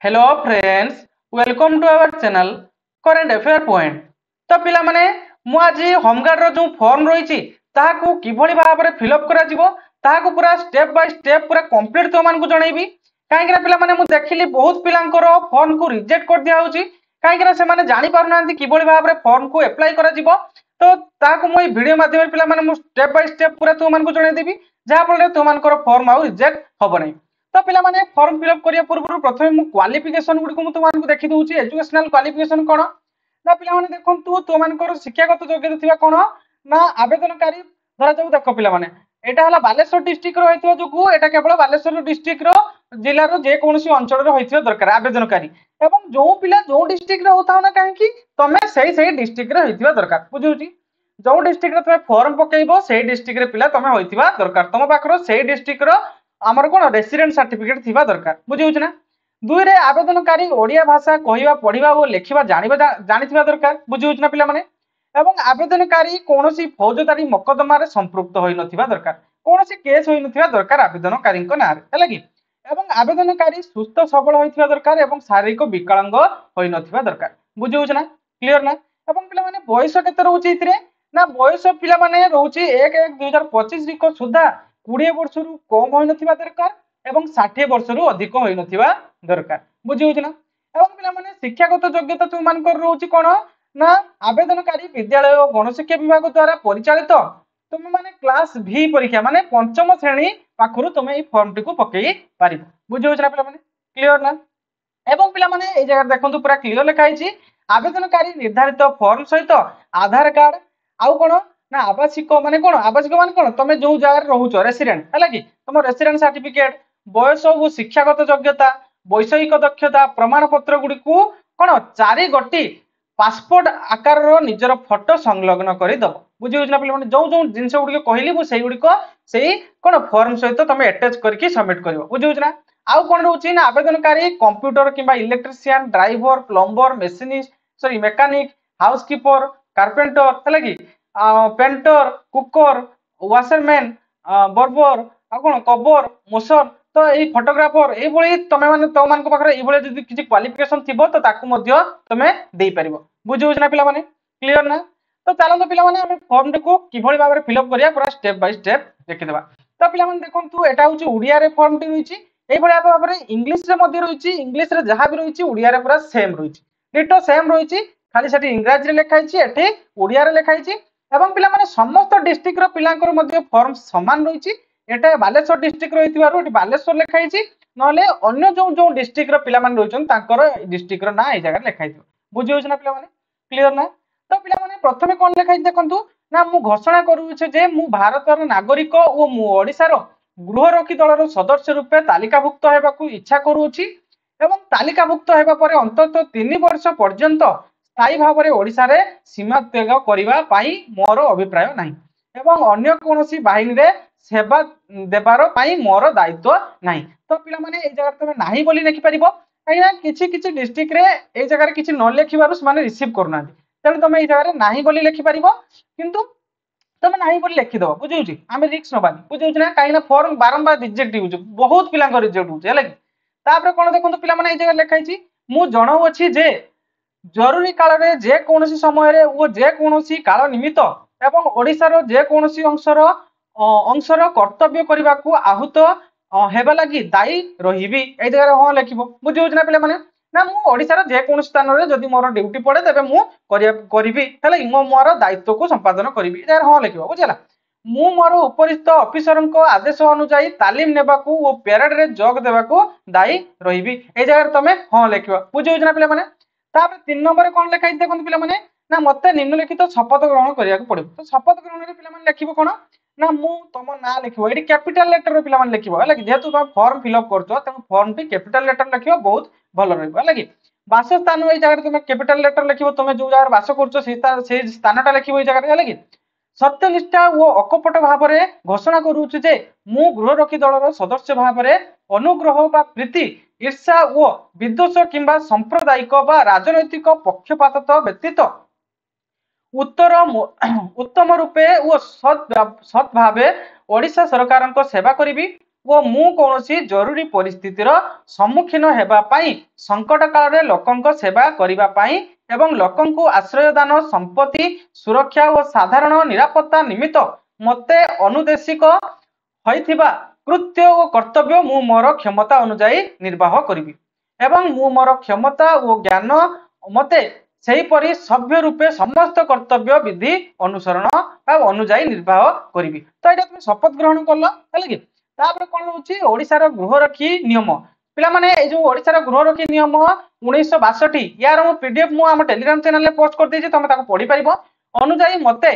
Hello friends, welcome to our channel current affair point. तो पिला माने मु आज होमगार्ड रो जो फॉर्म रही ताहाकू किभली भाव में फिलअप करा जिवो ताहाकू पूरा स्टेप बाय स्टेप पूरा कंप्लीट तो मानकू जणैबी। काहेकि पिला माने मु देखिली बहुत पिलांकर फॉर्म को रिजेक्ट कर दिया होची काहेकि से माने जानि पारु नांती किभली भाव में फॉर्म को अप्लाई करा जिवो। तो ताहाकू मु वीडियो माध्यम पिला माने मु स्टेप बाय स्टेप पूरा तो मानकू जणै देबी जहा फल तो मानकर फॉर्म आउ रिजेक्ट हबो नै। तो पिला माने फॉर्म फिलअप करिया पूर्व प्रथमे मु क्वालिफिकेशन गुडी को मु तुमन देखि दउची एजुकेशनल क्वालिफिकेशन कोन ना पिला माने देखंतु तो मानकर शिक्षागत योग्यता थिबा कोन ना आवेदनकारी धरा जाऊ देख पिला माने एटा हला बालेश्वर डिस्ट्रिक्ट रो होइतबा जुगु एटा केवल बालेश्वर डिस्ट्रिक्ट रो जिल्ला रो जे कोनसी अंचल रो होइतबा दरकार आवेदनकारी एवं जो पिला जो डिस्ट्रिक्ट रो होताउ ना काहेकि तमे सही डिस्ट्रिक्ट रो होइतबा दरकार बुझुची। जो डिस्ट्रिक्ट रे तमे फॉर्म पकेइबो सही डिस्ट्रिक्ट रे पिला तमे होइतबा दरकार तम पाखरो सही डिस्ट्रिक्ट रो आमर कोन रेसिडेंट सर्टिफिकेट थिबा दरकार बुझिउछ ना। दुई रे आवेदनकारी ओडिया भाषा कहिबा पढिबा ओ लेखिबा जानिथिबा दरकार बुझिउछ ना पिला माने। एवं आवेदनकारी कोनोसी फौजदारी मकदमा रे संपृक्त होई नथिबा दरकार कोनोसी केस होई नथिबा दरकार आवेदनकारी को नारे हैला कि। एवं आवेदनकारी सुस्थ सबल होइथिबा दरकार एवं शारीरिक विकलांग होई नथिबा दरकार बुझिउछ ना क्लियर ना। एवं पिला माने बयस केते रहउची इतरे ना बयस पिला माने रहउची 1/1/2025 रिको सुधा 20 वर्ष रु कम होई नथिबा दरकार एवं 60 वर्ष रु अधिक होई नथिबा दरकार बुझिउछ ना। एवं पिला माने शिक्षागत योग्यता तु मानकर रहउची कोन ना आवेदनकारी विद्यालय और गणशिक्षा विभाग द्वारा परिचालित तुम माने क्लास भी परीक्षा माने पंचम श्रेणी पाखरु तुमे ई फॉर्म टिको पकेई पारिबो बुझिउछ ना पिला माने क्लियर ना। एवं पिला माने ए जगह देखंतु पूरा क्लियर लिखा हिची आवेदनकारी निर्धारित फॉर्म सहित आधार कार्ड आउ कोन ना आवासिक माने कोन आवासिक माने कोन तमे जो जगह रहउछो रेसिडेंट हैला कि तुम रेसिडेंट सर्टिफिकेट बयस और शिक्षागत योग्यता वैषयिक दक्षता प्रमाण पत्र गुडी को कोन 4 गोटी पासपोर्ट आकार रो निजर फोटो संलग्न करि दबो बुझिउछ ना पिला माने जो जो जिंस गुडी कहली मु सेही गुडी को सेही कोन फॉर्म सहित तमे अटैच करके सबमिट करिवो बुझिउछ ना। आउ कोन रहउची ना आवेदनकारी कंप्यूटर किबा electrician driver plumber machinist sorry mechanic housekeeper carpenter हैला कि पेंटर कुकर वाशरमैन बर्बर आ कोन कवर मोसर तो एई फोटोग्राफर एई बळी तमे माने तो मान को पाखरे एई बळी जदी किछि क्वालिफिकेशन थिबो तो ताकू मध्य तमे देई परिबो बुझिउछ ना पिला माने क्लियर ना। तो चलो पिला माने हम फॉर्म को किभली भाबरे फिलअप करिया पूरा स्टेप बाय स्टेप देखि देबा। तो पिला माने देखंतु एटा होची उडिया रे फॉर्म टी होईची एई बळी भाबरे इंग्लिश रे मध्य रहिची इंग्लिश रे जहा भी रहिची उडिया रे पूरा सेम रहिची डिटो सेम रहिची खाली सेठी इंग्लिश रे लिखा हिची एठी उडिया रे लिखा हिची एवं पिला माने समस्त डिस्ट्रिक्ट रो पिलांकर मध्य फॉर्म समान रहिची एटा बालेश्वर डिस्ट्रिक्ट रहितिबारु एठी बालेश्वर लिखा हिची नले अन्य जो जो डिस्ट्रिक्ट रो पिला माने रहिचन तांकर डिस्ट्रिक्ट रो ना ए जगह लिखा हितो बुझिउछ ना पिला माने क्लियर ना। तो पिला माने प्रथमे कोन लिखा हिची देखंतु ना मु घोषणा करूछे जे मु भारतर नागरिक ओ मु ओडिसा रो गृहरक्षी दल रो सदस्य रूपे तालिकाभुक्त हेबाकू इच्छा करूछि एवं तालिकाभुक्त हेबा परे अंतत 3 वर्ष पर्यंत स्थायी भाव में ओडिसा रे सीमा त्याग करिबा पाई मोर अभिप्राय नाही एवं अन्य कोनोसी बाहिनी रे सेवा देबार पाई मोर दायित्व नाही। तो पिला माने ए जगह तमे नाही बोली लिखि परिबो काइना किछि किछि डिस्ट्रिक्ट रे ए जगह रे किछि न लिखिबारु माने रिसीव करना तने तमे ए जगह रे नाही बोली लिखि परिबो किंतु तमे नाही बोली लिखि दबो बुझिउछि आमे रिस्क नबानी बुझिउछि ना काइना फॉर्म बारंबार रिजेक्ट होउछ बहुत पिला को रिजेक्ट होउछ हैला कि। तापर कोन देखंतु पिला माने ए जगह लिखा हिची मु जणाउ अछि जे जरूरी काल रे जे कोनोसी समय रे ओ जे कोनोसी काल निमित्त एवं ओडिसा रो जे कोनोसी अंशर कर्तव्य करबा को आहूत हेबा लागि दायी रहिबी ए जगह रे हो लिखिबो बुझिउछ ना पिला माने ना मु ओडिसा रो जे कोनोसी स्थान रे जदी मोर ड्यूटी पड़े तबे मु करिबी हैला मो मोर दायित्व को संपादन करिबी ए जगह हो लिखिबो बुझला। मु मोर उपरिस्थ ऑफिसर को आदेश अनुसार तालीम नेबा को ओ पेरेड रे जोग देबा को दायी रहिबी ए जगह रे तमे हो लिखिबो बुझिउछ ना पिला माने। तापर 3 नंबर कोन लिखा हिते देखंतु पिला माने ना मते निम्नलिखित शपथ ग्रहण करिया को पड़िबो। तो शपथ ग्रहण रे पिला माने लिखिबो कोन ना मु तम ना लिखिबो एडी कैपिटल लेटर रे पिला माने लिखिबो हैला कि जेतु तुम फॉर्म फिलअप करछो त फॉर्म टी कैपिटल लेटर लिखिबो बहुत भलो रहइबो हैला कि। वासस्थान ए जगह रे तुम कैपिटल लेटर लिखिबो तुम जो जगह वास करछो से स्थानटा लिखिबो ए जगह रे हैला कि। सत्यनिष्ठा ओ अकपट भाव रे घोषणा करूछु जे मु गृहरक्षी दल रो सदस्य भाव रे अनुग्रह बा प्रीति ईर्षा ओ विद्वेष किंबा सांप्रदायिक बा राजनैतिक पक्षपात व्यतीत उत्तम रूपे ओ सत् भावे ओडिशा सरकार को सेवा करिबी ଓ ମୁଁ କୌଣସି ଜରୁରୀ ପରିସ୍ଥିତିର ସମ୍ମୁଖୀନ ହେବା ପାଇଁ ସଂକଟ କାଳରେ ଲୋକଙ୍କ ସେବା କରିବା ପାଇଁ ଏବଂ ଲୋକଙ୍କୁ ଆଶ୍ରୟ ଦାନ ସମ୍ପତ୍ତି ସୁରକ୍ଷା ଓ ସାଧାରଣ ନିରାପତ୍ତା ନିମିତ୍ତ ମୋତେ ଅନୁଦେଶିକ ହୋଇଥିବା କୃତ୍ୟ ଓ କର୍ତ୍ତବ୍ୟ ମୁଁ ମୋର କ୍ଷମତା ଅନୁଯାୟୀ ନିର୍ବାହ କରିବି ଏବଂ ମୁଁ ମୋର କ୍ଷମତା ଓ ଜ୍ଞାନ ମତେ ସେହିପରି ସଭ୍ୟ ରୂପେ ସମସ୍ତ କର୍ତ୍ତବ୍ୟ ବିଧି ଅନୁସରଣ ବା ଅନୁଯାୟୀ ନିର୍ବାହ କରିବି। ତ ଏଇଟା তুমি ଶପଥ ଗ୍ରହଣ କଲ ହେଲା କି ତାପରେ କଣ ରହୁଛି ଓଡ଼ିଶାର ଗୃହରକ୍ଷୀ ନିୟମ ପିଲାମାନେ ଏଇ ଯୋଉ ଓଡ଼ିଶାର ଗୃହରକ୍ଷୀ ନିୟମ 1962 यार ମୁଁ पीडीएफ ମୁଁ ଆମ टेलीग्राम चैनल ରେ पोस्ट कर देछि तमे ताको पढी परिबो अनुଯାୟୀ मते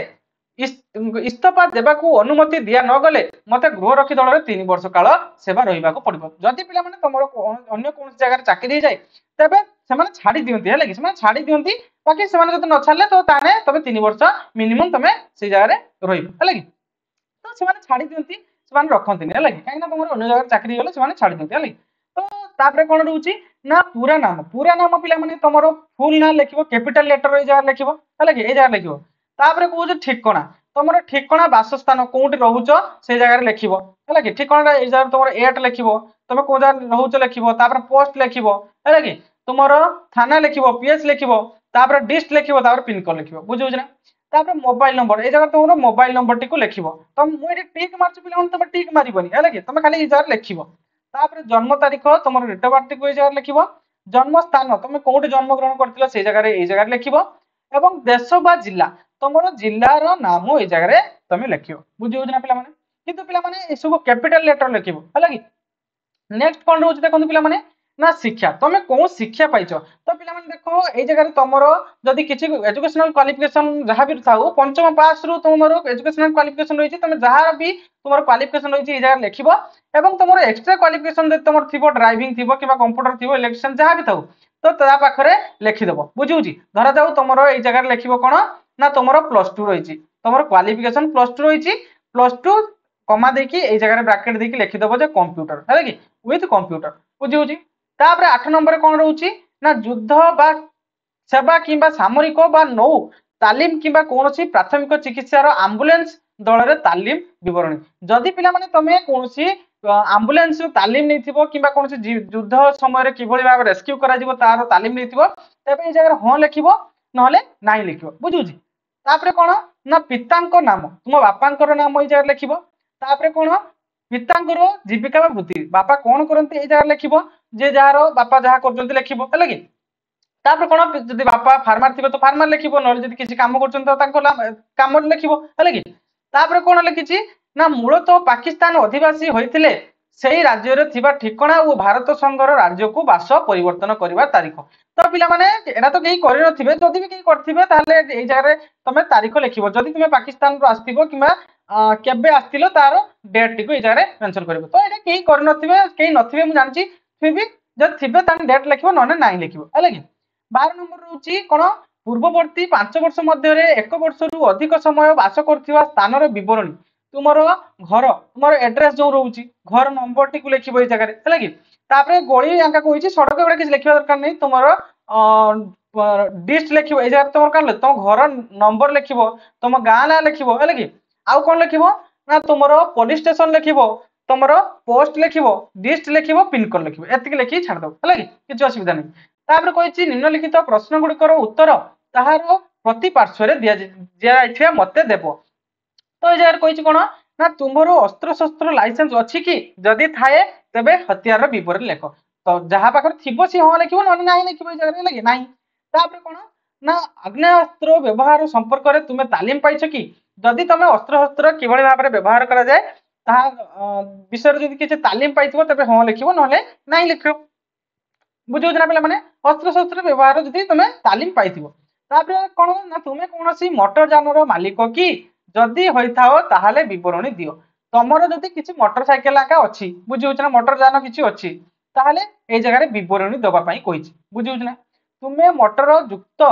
इस्तीफा देबाकू अनुमति दिया न गले मते गृहरक्षी दल रे 3 वर्ष काल सेवा रहिबाकू पड़िबो जदि पिला माने तमरो अन्य कोन जगह चाकरी जाय तबे सेमाने छाडी दियंती हैला कि सेमाने छाडी दियंती बाकी सेमाने जदि न छाडले तो ताने तबे 3 वर्ष मिनिमम तमे से जगह रे रहिबो हैला कि तो सेमाने छाडी दियंती सेमाने रखंती हैला कि काहे ना तमरो अन्य जगह चाकरी गले सेमाने छाडी दियंती हैला तो तापरे कोन रहउची ना पूरा नाम पिला माने तमरो फुल ना लिखिबो कैपिटल लेटर ए जगह लिखिबो हैला कि ए जगह लिखिबो तापरे कहू ठिकणा तुम ठिकणा बासस्थान कौटी रोच से जगह लिखिबो हैला कि ठिकणा ए जगह तुम एट लिखिबो तुम को जगह रोच लिखिबो तापरे पोस्ट लिखिबो हैला कि तुमर थाना लिखिबो पीएच लिखिबो तापरे डिस्ट लिखिबो तापरे पिन कोड लिखिबो बुझुछ ना तापरे मोबाइल नंबर ए जगह तुमरो मोबाइल नंबर टिको लिखिबो तुम मु एटी टिक मारछु पिला तुम टिक मारिबोनी हैला कि तुम खाली ए जगह लिखिबो तापरे जन्म तारीख तुमरो डेट ऑफ बर्थ टिको ए जगह लिखिबो जन्म स्थान तुम कोठी जन्म ग्रहण करथिलो से जगह रे ए जगह लिखिबो एवं देश बा जिल्ला तुमरो जिल्लार नाम ए जगह रे तुम लिखिबो बुझियो ना पिला माने किंतु पिला माने ए सब कैपिटल लेटर लिखिबो हैला कि नेक्स्ट कोन रहउछ देखो पिला माने ना शिक्षा तुम को शिक्षा पाइछ तो पिला माने देखो ए जगह रे तुमरो जदी किछि एजुकेशनल क्वालिफिकेशन जहा भी थाउ पंचम पास रु तुमरो एजुकेशनल क्वालिफिकेशन रहिछि तुम जहा भी तुमरो क्वालिफिकेशन रहिछि ए जगह लिखिबो एवं तुमरो एक्स्ट्रा क्वालिफिकेशन जदी तुमरो थिबो ड्राइविंग थिबो किबा कंप्यूटर थिबो इलेक्ट्रिशियन जहा भी थाउ तो ता पाखरे लिखि देबो बुझुछि धरा जाऊ तुमरो ए जगह रे लिखिबो कोन ना तुमरो +2 रहिछि तुमरो क्वालिफिकेशन +2 रहिछि +2 कमा देकी ए जगह रे ब्रैकेट देकी लिखि देबो जे कंप्यूटर हैला कि विथ कंप्यूटर बुझुछि तापरे 8 नंबर कोन रहउछि ना युद्ध बा सेवा किंबा सामरिक बा नौ तालीम किंबा कोनोसी प्राथमिक चिकित्सार एम्बुलेंस दल रे तालीम विवरणी जदि पिला माने तमे कोनोसी एम्बुलेंस तालीम नैथिबो किंबा कोनोसी युद्ध समय रे किभଳି भाबे रेस्क्यू करा जिवो तार तालीम नैथिबो तबे ए जगह रे हां लिखिबो नहले नाही लिखिबो बुझुछि तापरे कोन ना पितांको नाम तुम बापांकर नाम ए जगह लिखिबो तापरे कोन पितांकर जीविका बा वृत्ति बापा कोन करंती ए जगह लिखिबो जे जार बापा जहा करजंती लिखिबो हैला कि तापर कोन जदि बापा फार्मर थिबे तो फार्मर लिखिबो नहले जदि किछि काम करचन तो तांको काम लिखिबो हैला कि तापर कोन लिखिछि ना मूलतः पाकिस्तान अधिवासी होइथिले सेही राज्य रे थिबा ठिकणा और भारत संघर राज्य को बास परिवर्तन करबा तारीख तो पिला माने एना तो केही करि नथिबे जदि भी केही करथिबे ताले ए जगह रे तमे तारीख लिखिबो जदि तुमे पाकिस्तान रो आस्तिबो किबा केबे आस्तिलो तार डेट टिको ए जगह रे मेंशन करबो तो एटा केही करि नथिबे केही नथिबे मु जानछि फिर भी जद थिबे तान डेट लिखिबो नने नाही लिखिबो हैला कि 12 नंबर रहउछि कोन पूर्ववर्ती 5 वर्ष मध्य रे 1 वर्ष रु अधिक समय वास करथिबा स्थान रो विवरणी तुमरो घर तुमरो एड्रेस जो रहउछि घर नंबर टिको लिखिबो ए जगह रे हैला कि तापरे गोळी अंका कहिछि सड़क एबे किछ लिखिबा दरकार नै तुमरो डिस्ट लिखिबो ए जगह तुमर कान तुम घर नंबर लिखिबो तुम गां ना लिखिबो हैला कि आउ कोन लिखिबो ना तुमरो पुलिस स्टेशन लिखिबो तुमरो पोस्ट लिखिबो डिस्ट लिखिबो पिन कोड लिखिबो एतिक लिखि छाड़ दो हैला कि किछ असुविधा नै तापर कहिछि निम्नलिखित प्रश्न गुडिकर उत्तर ताहारो प्रति पार्श्व रे दिया जायथिया मते देबो तो ए जगह कहिछि कोन ना तुमरो अस्त्र शस्त्र लाइसेंस अछि कि जदि थाए तबे हथियार रो विवरण लेखो तो जहा पाखर थिबो सी हां लिखिबो न नाही लिखिबो ए जगह रे लागि नाही तापर कोन ना आग्नेयास्त्र व्यवहार संपर्क रे तुमे तालीम पाइछ कि जदि तमे अस्त्र शस्त्र किभଳି भाबरे व्यवहार करा जाय ता विषय रे जदि किछ तालीम पाइथिबो तबे हां लिखिबो नहले नाही लिखिबो बुझो जना पिला माने अस्त्र शस्त्र व्यवहार जदि तमे तालीम पाइथिबो तापर कोन ना तुमे कोनोसी मोटर जानर मालिक कि जदि होइथाओ ताहाले विवरणी दियो तमरो जदि किछि मोटरसाइकेल आका अछि बुझियो ना मोटर जान किछि अछि ताहाले ए जगह रे विवरणी दबा पई कहिछि बुझियो ना तुमे मोटर युक्त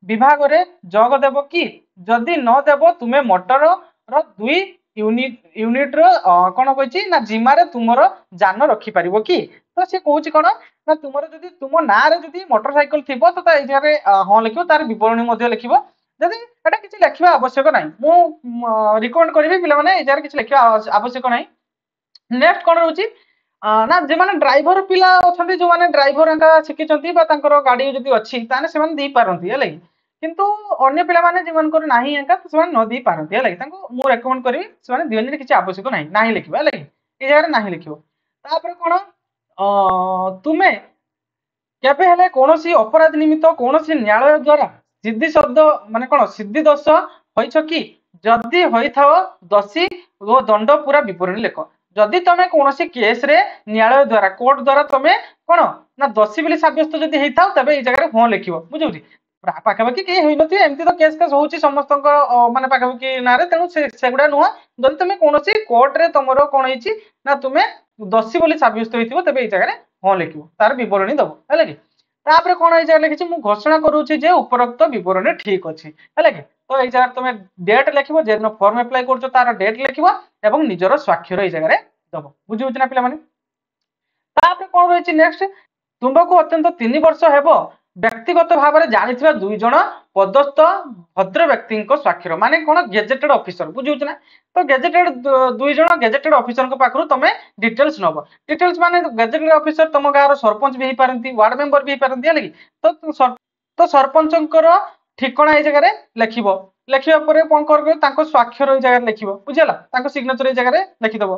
विभाग रे जोग देबो कि जदि न देबो तुमे मोटर रो 2 यूनिट रो कोन कहिछि ना जिमा रे तुमरो जान रखि परिबो कि तो से कहूछि कोन ना तुमरो जदि तुम ना रे जदि मोटरसाइकेल थिबो तो ए जगह रे हां लिखिबो तार विवरणी मध्ये लिखिबो जदि एटा किछि लिखिबा आवश्यक नाही मु रिकमेंड करबी पिला माने ए जगह किछि लिखिबा आवश्यक नाही नेक्स्ट कौन रोचे ना जो मैंने ड्राइवर पिला अच्छा जो मैंने ड्राइवर शिखी गाड़ी जब अच्छी से दे पारती है किंतु अन्य पिला माने जिमनकर नाही एका से न दे पारती है मु रेकमेंड करी से दियनि किसी आवश्यक नहीं नाही लिखिबा है ये जगह नाही लिखिबो तापर कोन तुमे केबे हेले कोनोसी अपराध निमित्त कोनोसी न्यायालय द्वारा सिद्धि शब्द माने कोन सिद्धि दोष होइछ कि जदि होइथाओ दोषी ओ दंड पूरा विवरणी लेख जदि तमे कोनोसी केस रे न्यायालय द्वारा कोर्ट द्वारा तमे कोन ना दोषी बोली साब्यस्त जदि हेइथाओ तबे ए जगह हो लिखिबो बुझौछि पाखापाखि कहीं होई नथि एमति तो केस केस होउछि समस्तक माने पाखापाखि नारे तेनु सेगुडा नुह जदि तमे कोनोसी कोर्ट रे तमरो कोन हेछि ना तुमे दोषी बोली साब्यस्त होइथिबो तबे ए जगह हाँ लिखो तार विवरणी दब है कि तापर कौन ये जगह लिखी मुझे घोषणा करुच्ची जे उपरोक्त विवरणी ठीक अच्छी है कि तो ये जगह तुम डेट लिख जे दिन फॉर्म एप्लाई कर तार डेट लिख निजर स्वाक्षर ये जगह दब बुझे ना पे कौन रही नेक्स्ट तुमको अत्यंत 3 वर्ष हेब व्यक्तिगत भाव में जानी दुई जन पदस्थ भद्र व्यक्ति स्वाक्षर माने कौन गेजेटेड ऑफिसर बुझे ना तो गेजेटेड दुई जन गेजेटेड ऑफिसर पाखु तुम डिटेल्स नब डिटेल्स माने गेजेटेड ऑफिसर तुम गाँव सरपंच भी पारती वार्ड मेंबर भी पारती है तो सरपंच ठिकना ये जगह लिख लिखा कौन कर स्वाक्षर ये जगह लिख बुझेगा सिग्नेचर ये जगह लिखिदेव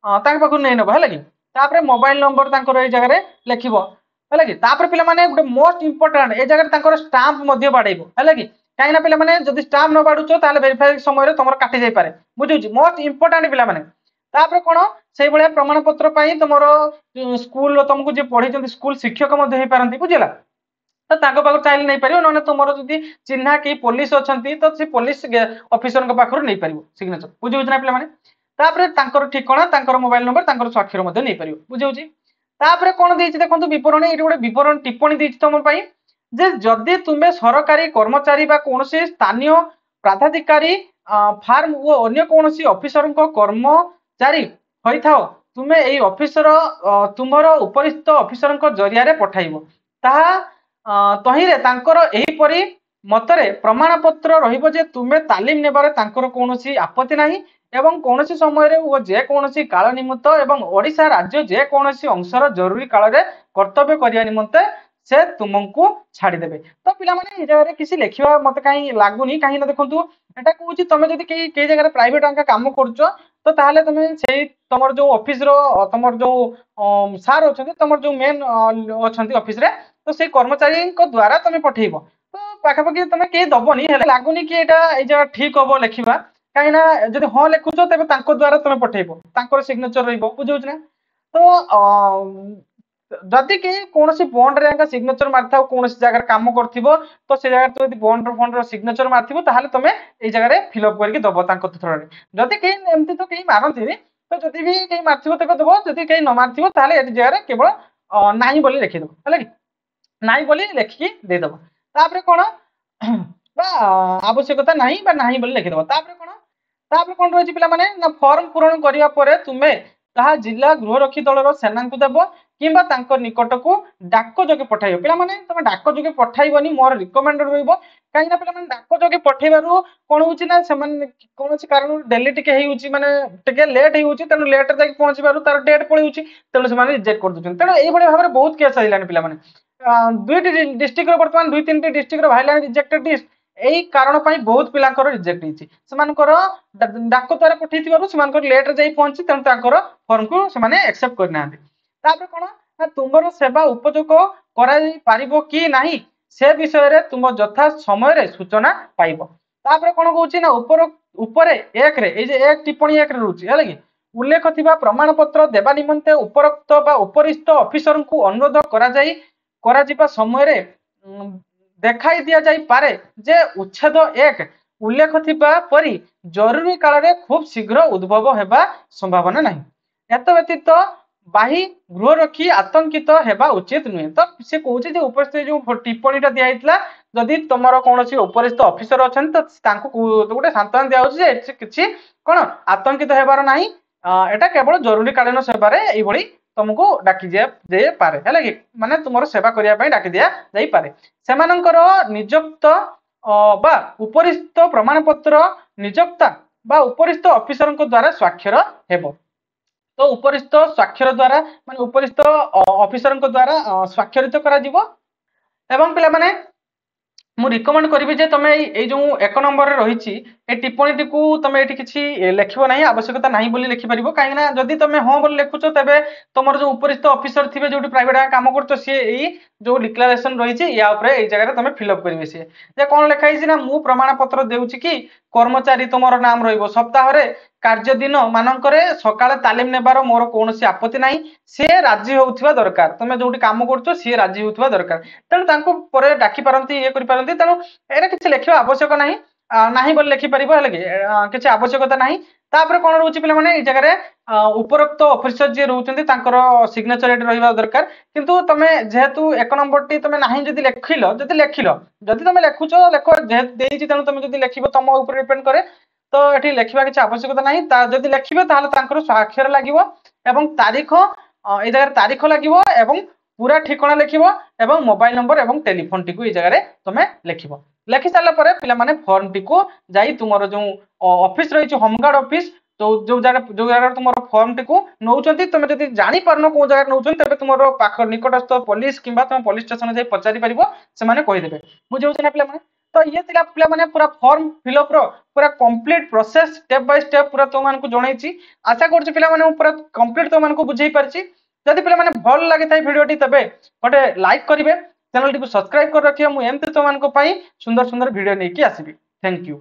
पाखु नहीं नब है कि मोबाइल नंबर ये जगह लिख है कि पे गोटे मोस्ट इंपोर्टाट ये जगह स्टाम्प बाड़ेब है कि कहीं पे जब स्टाम्प न बाड़ुच वेरीफाई समय तुम काटी जापे बुझे मोस्ट इंपोर्टाट पे कौन से भाया प्रमाण पत्र तुम स्कूल तुमको जी पढ़ी स्कूल शिक्षक पारती बुझेगा तो चाहिए नहीं पार ना तुम जब चिन्हा कई पुलिस अच्छा तो सी पुलिस ऑफिसर पाखु नहीं पार सिग्नेचर बुझे ना पे ठिकना मोबाइल नंबर स्वाक्षर नहीं पार बुझे तापर कौन देखो विवरणी ये गोटे विवरण टिप्पणी दी तुम जे जदि तुम्हें सरकारी कर्मचारी कौन स्थानीय प्राधिकारी फार्म और अन्य कौन ऑफिसर कर्मचारी होता तुम्हें यही ऑफिसर तुम्हार उपरिस्थ ऑफिसर जरिया पठाइब तहींपरी मतरे प्रमाण पत्र रही तुम्हें तालीम नेबार कौन आपत्ति नहीं एवं कौन समय जेकोसी काल निमित्त एवं ओडिशा राज्य जेकोसी अंशर जरूरी काल में कर्तव्य करने निमंते से तुमको छाड़देवे तो पिला माने जगह किसी लिखा मत कहीं लगुनि कहीं देखो यहाँ कहूँ तुम जब कई जगह प्राइवेट कम कर तो ताहले तुम से तुम जो ऑफिस तुम जो सार अच्छा तुम जो मेन अच्छा ऑफिस तो से कर्मचारी द्वारा तुम पठेब तो पाखापाखि तुम कहीं दबनी लगुनि कि यहाँ ठीक हम लिखा कहीं जब हाँ लिखुच तेज द्वारा तुम पठेब सिग्नेचर रुझे ना तो जदि कहीं कौन बॉन्ड रे सिग्नेचर मारि कौन जगह कम कर तो से जगह तुम बॉन्ड फंड सिग्नेचर मारि ताहले तुम ये जगह फिलअप करके दब थ्रो जदि कहीं एमती तो कहीं मारती तो जदि भी कहीं मारि तेज दब जदि कहीं न मारि ताहले ये जगह केवल नाई बोली लिखिदेव है कि नाई बोली लिखिकी देदेव तापर कौन आवश्यकता नहीं ना बोली लिखिदेव तापर कौन रही पे फॉर्म पूरण करने तुम्हें ताहा जिला गृहरक्षी दलर सेना को देव कि निकट को डाक जोगे पठाइब पे तुम डाक जोगे पठाइबनी मोर रिकमेंडेड रही कहीं पे डाक जोगे पठेबार कौन हो कौन कारण डेली टे माने लेट हो लेट जाके पहुंचबार तार डेट पड़े तेणु से रिजेक्ट कर दूसरी तेणु ये भाव में बहुत केस आइलानी पे दुईटी डिस्ट्रिक्ट बर्तमान 2-3 डिस्ट्रिक्ट बाहर रिजेक्टेड लिस्ट यही कारण बहुत पिला रिजेक्ट होती डाक द्वारा पठे लेट जा पहुंची तेणु फॉर्म को एक्सेप्ट करना कौन तुम सेवा उपयोग कर कि नहीं से विषय तुम यथा समय सूचना पाइब कौन कौन ऊपर एक टिप्पणी 1 रोचे है कि उल्लेख थिबा प्रमाण पत्र देवा निमंते उपरोक्त उपरिस्थ ऑफिसर को अनुरोध करा समय देखाई दि जाई पारे जे उच्छेद 1 उल्लेख थिबा परी जरूरी काल में खूब शीघ्र उद्भव होगा संभावना नहीं एत व्यतीत बाही गृहरक्षी आतंकित होगा उचित नुहे तो सी कहे उपस्थित जो टिप्पणीटा दिखाई जदि तुम कौन उपरिस्थ ऑफिसर अच्छा तो गोटे सांत्वना दिया कि कौन आतंकित होबार ना यहाँ केवल जरूरी कालीन सेवार ये तुमको डाकी दे पारे है कि माने तुम सेवा करने डाकी दिया जाई पारे सेमानंकर नियुक्त बा उपरिस्थ प्रमाण पत्र नियोक्ता बा उपरिस्थ ऑफिसर द्वारा स्वाक्षर हेबो तो उपरिस्थ स्वाक्षर द्वारा माने उपरिस्थ ऑफिसर द्वारा स्वाक्षरित करा जिवो एवं पिला माने ମୁଁ ରିକମେଣ୍ଡ କରିବି ଯେ ତମେ ଏଇ ଯୋଉ 1 ନମ୍ବରରେ ରହିଛି ଏ ଟିପ୍ପଣୀଟିକୁ ତମେ ଏଠି କିଛି ଲେଖିବ ନାହିଁ, ଆବଶ୍ୟକତା ନାହିଁ ବୋଲି ଲେଖିପାରିବ। କାହିଁକି ନା ଯଦି ତମେ ହଁ ବୋଲି ଲେଖୁଛ ତେବେ ତମର ଯୋଉ ଉପରିସ୍ଥ ଅଫିସର ଥିବେ ଯୋଉଠି ପ୍ରାଇଭେଟ କାମ କରୁଛ ସିଏ ଏଇ ଯୋଉ ଡିକ୍ଲାରେସନ ରହିଛି ୟା ଉପରେ ଏଇ ଜାଗାରେ ତମେ ଫିଲ୍ଅପ କରିବେ। ସିଏ ଯେ କଣ ଲେଖା ହେଇଛି ନା ମୁଁ ପ୍ରମାଣ ପତ୍ର ଦେଉଛି କି କର୍ମଚାରୀ ତୁମର ନାମ ରହିବ ସପ୍ତାହରେ କାର୍ଯ୍ୟ ଦିନ ମାନଙ୍କରେ ସକାଳେ ତାଲିମ ନେବାର ମୋର କୌଣସି ଆପତ୍ତି ନାହିଁ, ସେ ରାଜି ହେଉଥିବା ଦରକାର। ତମେ ଯୋଉଠି କାମ କରୁଛ ସିଏ ରାଜି ହେଉଥିବା ଦରକାର। ତେଣୁ ତାଙ୍କୁ ପରେ ଡାକି ପାରନ୍ତି ଇଏ କରିପାରନ୍ତି। ତେଣୁ ଏଇଟା କିଛି ଲେଖିବା ଆବଶ୍ୟକ ନାହିଁ, ନାହିଁ ବୋଲି ଲେଖିପାରିବ ହେଲେ କି କିଛି ଆବଶ୍ୟକତା ନାହିଁ। ତାପରେ କଣ ରହୁଛି ପିଲାମାନେ ଏଇ ଜାଗାରେ ଉପରୋକ୍ତ ଅଫିସର ଯିଏ ରହୁଛନ୍ତି ତାଙ୍କର ସିଗ୍ନେଚର ଏଠି ରହିବା ଦରକାର। କିନ୍ତୁ ତମେ ଯେହେତୁ 1 ନମ୍ବରଟି ତମେ ନାହିଁ ଯଦି ଲେଖିଲ ଯଦି ତମେ ଲେଖୁଛ ଲେଖ, ଯେହେତୁ ଦେଇଛି ତେଣୁ ତମେ ଯଦି ଲେଖିବ ତମ ଉପରେ ଡିପେଣ୍ଡ କରେ। ତ ଏଠି ଲେଖିବା କିଛି ଆବଶ୍ୟକତା ନାହିଁ। ଯଦି ଲେଖିବେ ତାହେଲେ ତାଙ୍କର ସ୍ୱାକ୍ଷର ଲାଗିବ ଏବଂ ତାରିଖ ଏଇ ଜାଗାରେ ତାରିଖ ଲାଗିବ ଏବଂ पूरा ठिकाना लिखिबो एवं मोबाइल नंबर एवं टेलीफोन टी को ए जगह तुम लिखिबो। लिखि सारा पर पिला माने फॉर्म टी को जाई तुमरो जो ऑफिस रही होमगार्ड ऑफिस तो जो जगह तुम फॉर्म टी को नौचंती तुम जदि जानि पारनो को जगह नौचंती तबे तुमरो पाख निकटस्थ पुलिस किबा तुम पुलिस स्टेशन जाई पचारि परिबो, से माने कहि देबे। बुझौ छना पिला माने तो ये तिला पिला माने पूरा फॉर्म फिलअप रो पूरा complete process step by step पूरा तुम मानकु जणैछि। आशा करछि पिला माने पूरा कंप्लीट तुम मानकु बुझै परछि। जदि पिला माने भल लागि थाई भिडियोटी तबे गोटे लाइक करिवे, चैनल टी को सब्सक्राइब कर रखिए। मु एमते तुम मानकु पई सुंदर सुंदर वीडियो नै कि आसीबी। Thank you.